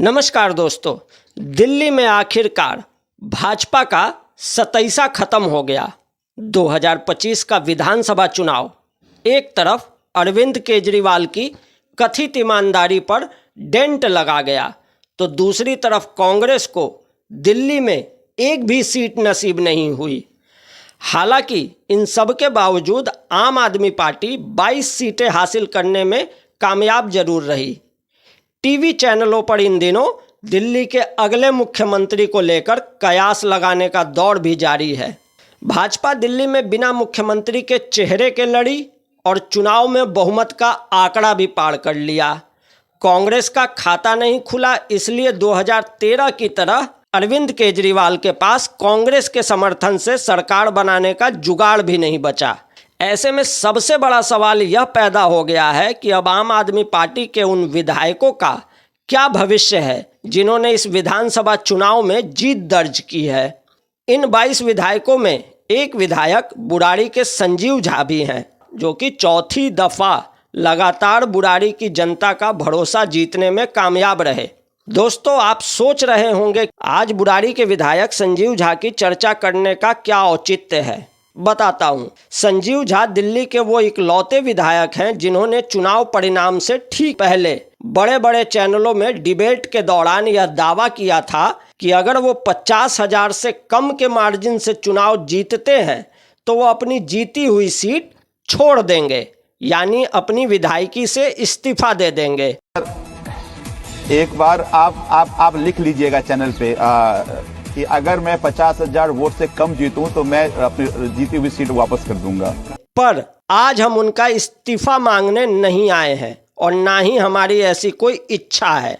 नमस्कार दोस्तों, दिल्ली में आखिरकार भाजपा का 27वां खत्म हो गया। 2025 का विधानसभा चुनाव एक तरफ अरविंद केजरीवाल की कथित ईमानदारी पर डेंट लगा गया तो दूसरी तरफ कांग्रेस को दिल्ली में एक भी सीट नसीब नहीं हुई। हालांकि इन सब के बावजूद आम आदमी पार्टी 22 सीटें हासिल करने में कामयाब जरूर रही। टीवी चैनलों पर इन दिनों दिल्ली के अगले मुख्यमंत्री को लेकर कयास लगाने का दौर भी जारी है। भाजपा दिल्ली में बिना मुख्यमंत्री के चेहरे के लड़ी और चुनाव में बहुमत का आंकड़ा भी पार कर लिया। कांग्रेस का खाता नहीं खुला, इसलिए 2013 की तरह अरविंद केजरीवाल के पास कांग्रेस के समर्थन से सरकार बनाने का जुगाड़ भी नहीं बचा। ऐसे में सबसे बड़ा सवाल यह पैदा हो गया है कि अब आम आदमी पार्टी के उन विधायकों का क्या भविष्य है जिन्होंने इस विधानसभा चुनाव में जीत दर्ज की है। इन 22 विधायकों में एक विधायक बुराड़ी के संजीव झा भी हैं, जो कि चौथी दफा लगातार बुराड़ी की जनता का भरोसा जीतने में कामयाब रहे। दोस्तों, आप सोच रहे होंगे आज बुराड़ी के विधायक संजीव झा की चर्चा करने का क्या औचित्य है। बताता हूं। संजीव झा दिल्ली के वो इकलौते विधायक हैं जिन्होंने चुनाव परिणाम से ठीक पहले बड़े बड़े चैनलों में डिबेट के दौरान यह दावा किया था कि अगर वो 50,000 से कम के मार्जिन से चुनाव जीतते हैं तो वो अपनी जीती हुई सीट छोड़ देंगे, यानी अपनी विधायकी से इस्तीफा दे देंगे। एक बार आप लिख लीजिएगा चैनल पे कि अगर मैं 50,000 वोट से कम जीतूं तो मैं अपनी जीती हुई सीट वापस कर दूंगा। पर आज हम उनका इस्तीफा मांगने नहीं आए हैं और ना ही हमारी ऐसी कोई इच्छा है।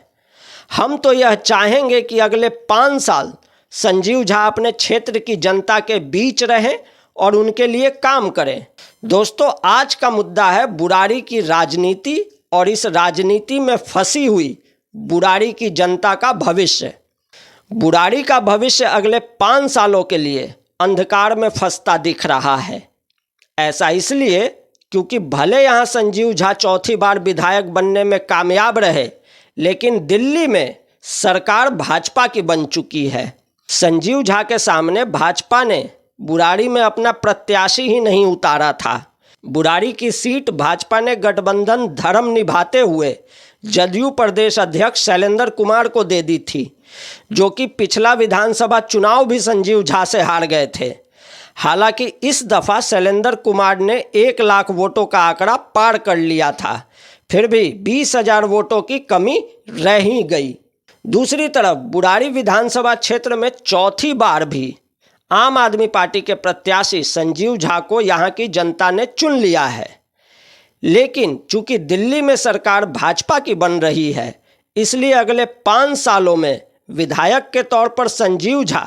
हम तो यह चाहेंगे कि अगले 5 साल संजीव झा अपने क्षेत्र की जनता के बीच रहें और उनके लिए काम करें। दोस्तों, आज का मुद्दा है बुराड़ी की राजनीति और इस राजनीति में फंसी हुई बुराड़ी की जनता का भविष्य। बुराड़ी का भविष्य अगले 5 सालों के लिए अंधकार में फंसता दिख रहा है। ऐसा इसलिए क्योंकि भले यहाँ संजीव झा चौथी बार विधायक बनने में कामयाब रहे, लेकिन दिल्ली में सरकार भाजपा की बन चुकी है। संजीव झा के सामने भाजपा ने बुराड़ी में अपना प्रत्याशी ही नहीं उतारा था। बुराड़ी की सीट भाजपा ने गठबंधन धर्म निभाते हुए जदयू प्रदेश अध्यक्ष शैलेंद्र कुमार को दे दी थी, जो कि पिछला विधानसभा चुनाव भी संजीव झा से हार गए थे। हालांकि इस दफा शैलेंद्र कुमार ने 1 लाख वोटों का आंकड़ा पार कर लिया था, फिर भी 20,000 वोटों की कमी रह ही गई। दूसरी तरफ बुराड़ी विधानसभा क्षेत्र में चौथी बार भी आम आदमी पार्टी के प्रत्याशी संजीव झा को यहाँ की जनता ने चुन लिया है। लेकिन चूंकि दिल्ली में सरकार भाजपा की बन रही है, इसलिए अगले 5 सालों में विधायक के तौर पर संजीव झा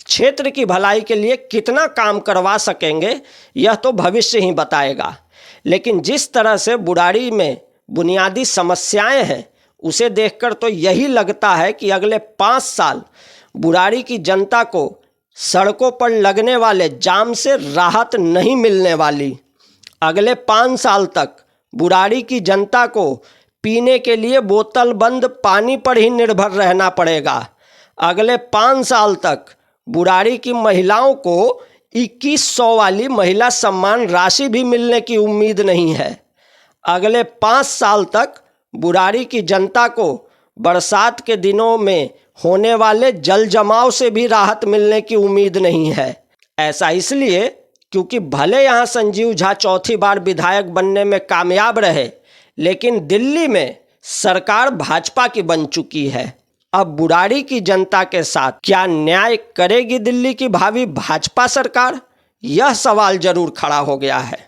क्षेत्र की भलाई के लिए कितना काम करवा सकेंगे यह तो भविष्य ही बताएगा। लेकिन जिस तरह से बुराड़ी में बुनियादी समस्याएं हैं, उसे देखकर तो यही लगता है कि अगले 5 साल बुराड़ी की जनता को सड़कों पर लगने वाले जाम से राहत नहीं मिलने वाली। अगले 5 साल तक बुराड़ी की जनता को पीने के लिए बोतल बंद पानी पर ही निर्भर रहना पड़ेगा। अगले 5 साल तक बुराड़ी की महिलाओं को 2100 वाली महिला सम्मान राशि भी मिलने की उम्मीद नहीं है। अगले 5 साल तक बुराड़ी की जनता को बरसात के दिनों में होने वाले जल जमाव से भी राहत मिलने की उम्मीद नहीं है। ऐसा इसलिए क्योंकि भले यहाँ संजीव झा चौथी बार विधायक बनने में कामयाब रहे, लेकिन दिल्ली में सरकार भाजपा की बन चुकी है। अब बुराड़ी की जनता के साथ क्या न्याय करेगी दिल्ली की भावी भाजपा सरकार? यह सवाल जरूर खड़ा हो गया है।